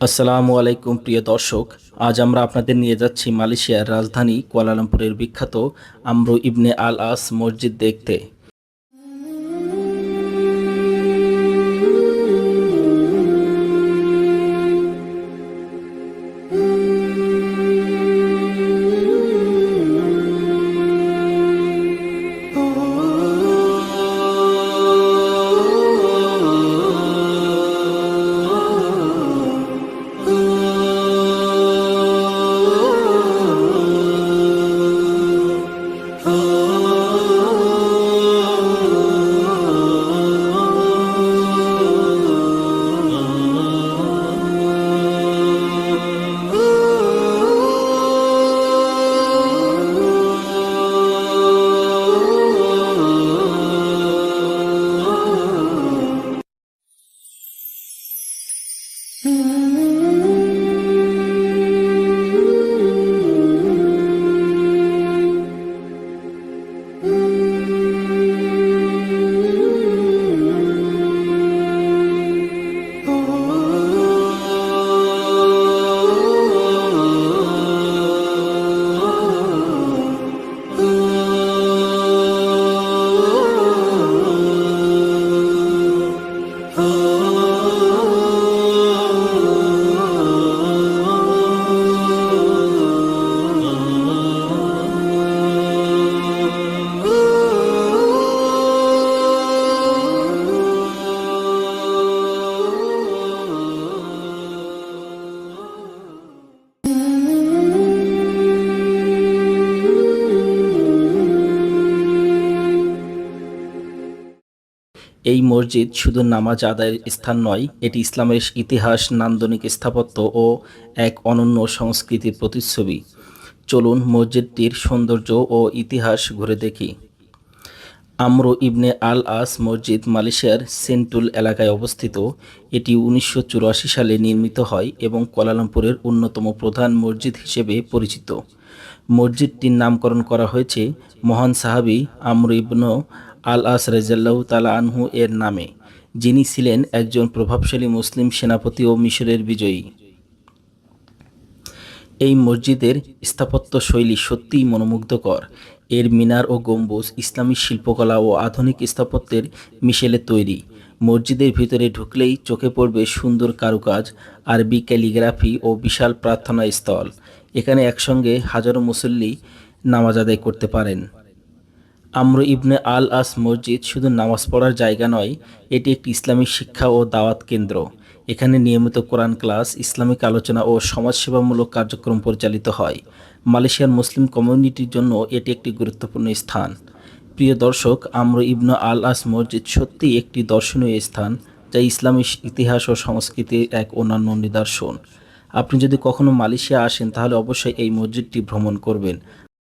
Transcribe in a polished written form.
আসসালামু আলাইকুম প্রিয় দর্শক। আজ আমরা আপনাদের নিয়ে যাচ্ছি মালয়েশিয়ার রাজধানী কুয়ালালামপুরের বিখ্যাত আমরু ইবনে আল আস মসজিদ দেখতে। এই মসজিদ শুধু নামাজ আদায়ের স্থান নয়, এটি ইসলামের ইতিহাস, নান্দনিক স্থাপত্য ও এক অনন্য সংস্কৃতির প্রতিচ্ছবি। চলুন মসজিদটির সৌন্দর্য ও ইতিহাস ঘুরে দেখি। আমরু ইবনে আল আস মসজিদ মালয়েশিয়ার সেন্টুল এলাকায় অবস্থিত। এটি 1984 সালে নির্মিত হয় এবং কুয়ালালামপুরের অন্যতম প্রধান মসজিদ হিসেবে পরিচিত। মসজিদটির নামকরণ করা হয়েছে মহান সাহাবী আমরু ইবনে আল আস রাদিয়াল্লাহু তাআলা আনহু এর নামে, যিনি ছিলেন একজন প্রভাবশালী মুসলিম সেনাপতি ও মিশরের বিজয়ী। এই মসজিদের স্থাপত্য শৈলী সত্যিই মনোমুগ্ধকর। এর মিনার ও গম্বুজ ইসলামী শিল্পকলা ও আধুনিক স্থাপত্যের মিশেলে তৈরি। মসজিদের ভিতরে ঢুকলেই চোখে পড়বে সুন্দর কারুকাজ, আরবি ক্যালিগ্রাফি ও বিশাল প্রার্থনা স্থল। এখানে একসঙ্গে হাজারো মুসল্লি নামাজ আদায় করতে পারেন। আমরু ইবনে আল আস মসজিদ শুধু নামাজ পড়ার জায়গা নয়, এটি একটি ইসলামী শিক্ষা ও দাওয়াত কেন্দ্র। এখানে নিয়মিত কোরআন ক্লাস, ইসলামিক আলোচনা ও সমাজসেবামূলক কার্যক্রম পরিচালিত হয়। মালয়েশিয়ার মুসলিম কমিউনিটির জন্য এটি একটি গুরুত্বপূর্ণ স্থান। প্রিয় দর্শক, আমরু ইবনে আল আস মসজিদ সত্যিই একটি দর্শনীয় স্থান, যা ইসলামী ইতিহাস ও সংস্কৃতির এক অনন্য নিদর্শন। আপনি যদি কখনো মালয়েশিয়া আসেন তাহলে অবশ্যই এই মসজিদটি ভ্রমণ করবেন।